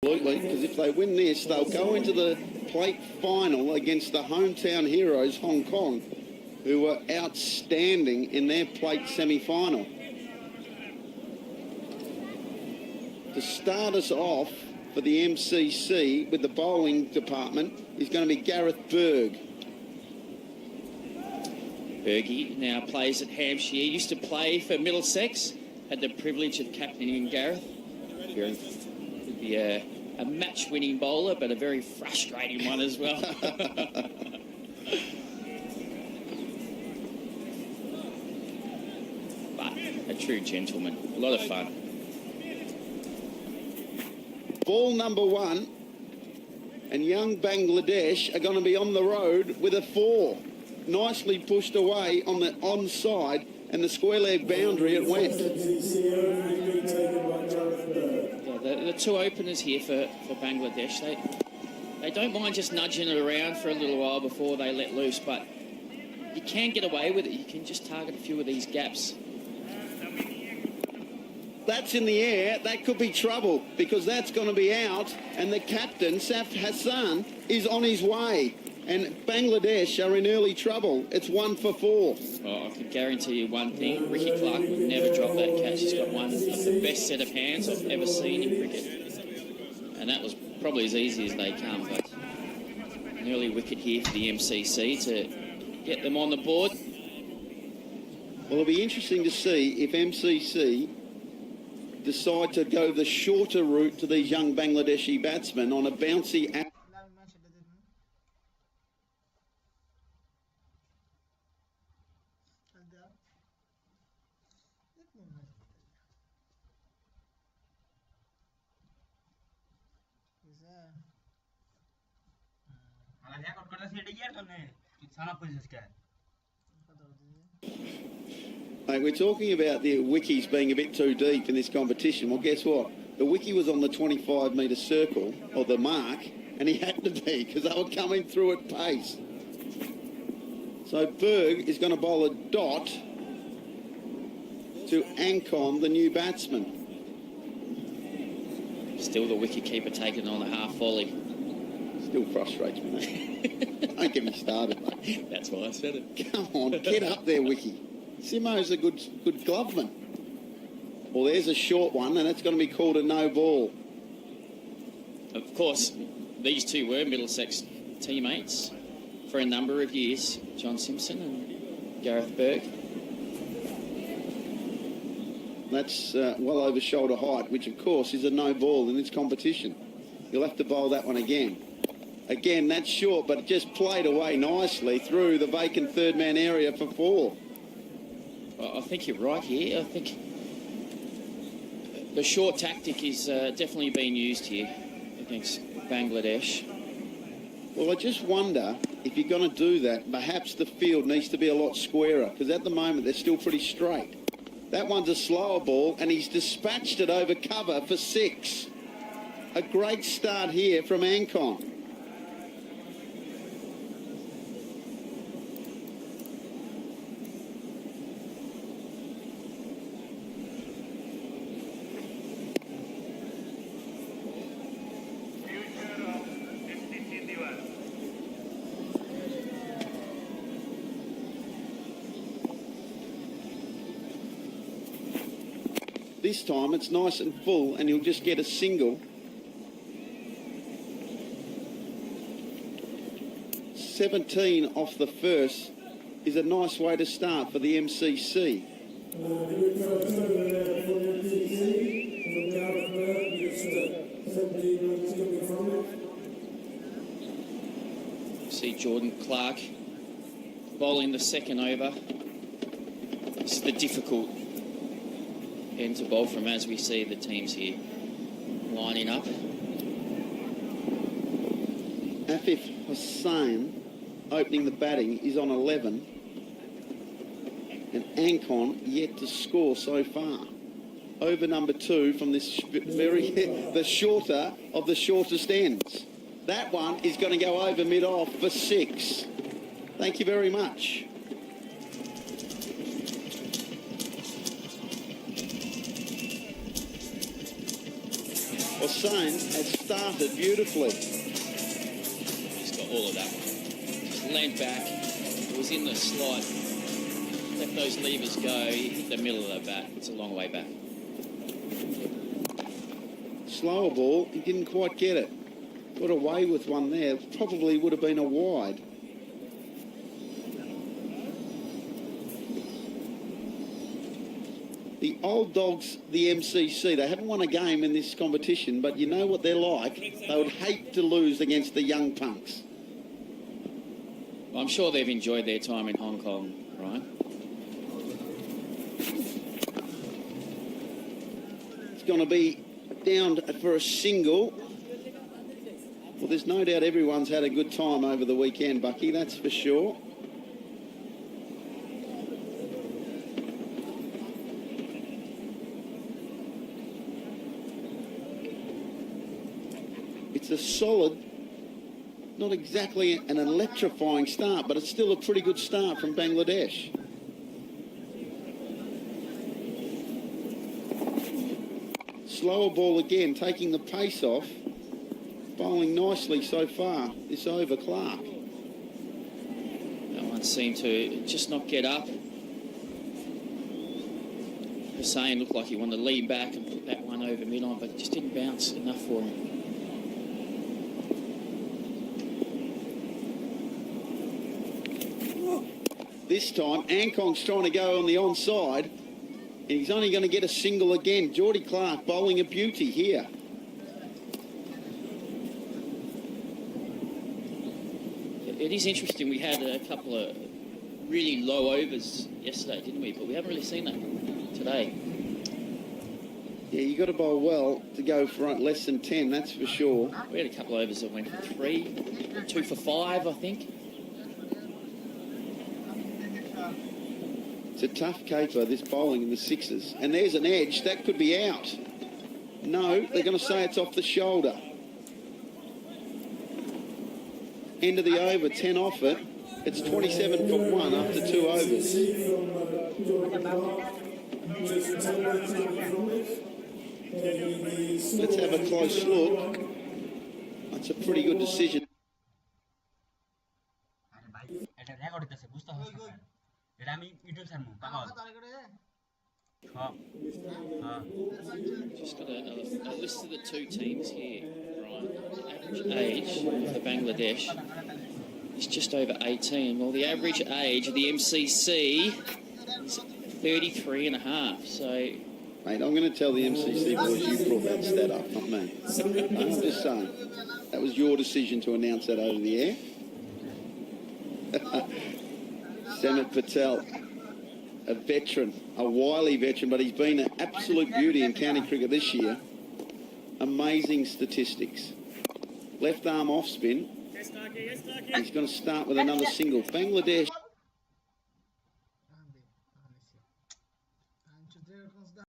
Absolutely, because if they win this, they'll go into the plate final against the hometown heroes, Hong Kong, who were outstanding in their plate semi-final. To start us off for the MCC with the bowling department is going to be Gareth Berg. Bergie now plays at Hampshire. He used to play for Middlesex. Had the privilege of captaining Gareth. Gareth would be a match-winning bowler, but a very frustrating one as well. But a true gentleman. A lot of fun. Ball number one, and young Bangladesh are going to be on the road with a 4. Nicely pushed away on the onside, and the square leg boundary it went. Yeah, the two openers here for Bangladesh, they don't mind just nudging it around for a little while before they let loose, but you can get away with it. You can just target a few of these gaps. That's in the air. That could be trouble, because that's going to be out, and the captain, Saf Hassan, is on his way. And Bangladesh are in early trouble. It's 1 for 4. Oh, I can guarantee you one thing. Ricky Clark would never drop that catch. He's got one of the best set of hands I've ever seen in cricket. And that was probably as easy as they come. But an early wicket here for the MCC to get them on the board. Well, it'll be interesting to see if MCC decide to go the shorter route to these young Bangladeshi batsmen on a bouncy... Mate, we're talking about the wickies being a bit too deep in this competition. Well, guess what? The wickie was on the 25-metre circle, or the mark, and he had to be, because they were coming through at pace. So Berg is going to bowl a dot to Ankon, the new batsman. Still the wicket-keeper taking on a half volley. Still frustrates me, mate. Don't get me started, mate. That's why I said it. Come on, get up there, Wiki. Simo's a good gloveman. Well, there's a short one, and it's going to be called a no ball. Of course, these two were Middlesex teammates for a number of years, John Simpson and Gareth Berg. That's well over shoulder height, which, of course, is a no ball in this competition. You'll have to bowl that one again. Again, that's short, but it just played away nicely through the vacant third-man area for 4. Well, I think you're right here. I think the short tactic is definitely being used here against Bangladesh. Well, I just wonder if you're going to do that, perhaps the field needs to be a lot squarer, because at the moment they're still pretty straight. That one's a slower ball, and he's dispatched it over cover for 6. A great start here from Ankon. This time it's nice and full, and he'll just get a single. 17 off the first is a nice way to start for the MCC. See Jordan Clark bowling the second over. This is the difficult end to bowl from, as we see the teams here lining up. Afif Hussain opening the batting is on 11, and Ankon yet to score so far. Over number 2 from this the shorter of the shortest ends. That one is going to go over mid-off for 6. Thank you very much. Well, Hussain has started beautifully. He's got all of that one. Just leant back. It was in the slot. Let those levers go. He hit the middle of the bat. It's a long way back. Slower ball, he didn't quite get it. Got away with one there. Probably would have been a wide. The old dogs, the MCC, they haven't won a game in this competition, but you know what they're like. They would hate to lose against the young punks. I'm sure they've enjoyed their time in Hong Kong, right? It's going to be down for a single. Well, there's no doubt everyone's had a good time over the weekend, Bucky, that's for sure. It's a solid, not exactly an electrifying start, but it's still a pretty good start from Bangladesh. Slower ball again, taking the pace off. Bowling nicely so far, this over Clark. That one seemed to just not get up. Hussain looked like he wanted to lean back and put that one over mid-on, but it just didn't bounce enough for him. This time, Ankong's trying to go on the onside, and he's only going to get a single again. Geordie Clark bowling a beauty here. It is interesting. We had a couple of really low overs yesterday, didn't we? But we haven't really seen that today. Yeah, you got to bowl well to go for less than 10, that's for sure. We had a couple of overs that went for 3, 2 for 5, I think. It's a tough caper, this bowling in the sixes. And there's an edge. That could be out. No, they're going to say it's off the shoulder. End of the over, 10 off it. It's 27 for 1 after 2 overs. Let's have a close look. That's a pretty good decision. Just got a list of the two teams here, right? The average age for Bangladesh is just over 18. Well, the average age of the MCC is 33 and a half. So, mate, I'm going to tell the MCC boys you brought that stat up, not me. I'm just saying. That was your decision to announce that over the air. Samit Patel, a veteran, a wily veteran, but he's been an absolute beauty in county cricket this year. Amazing statistics. Left arm off spin. He's going to start with another single. Bangladesh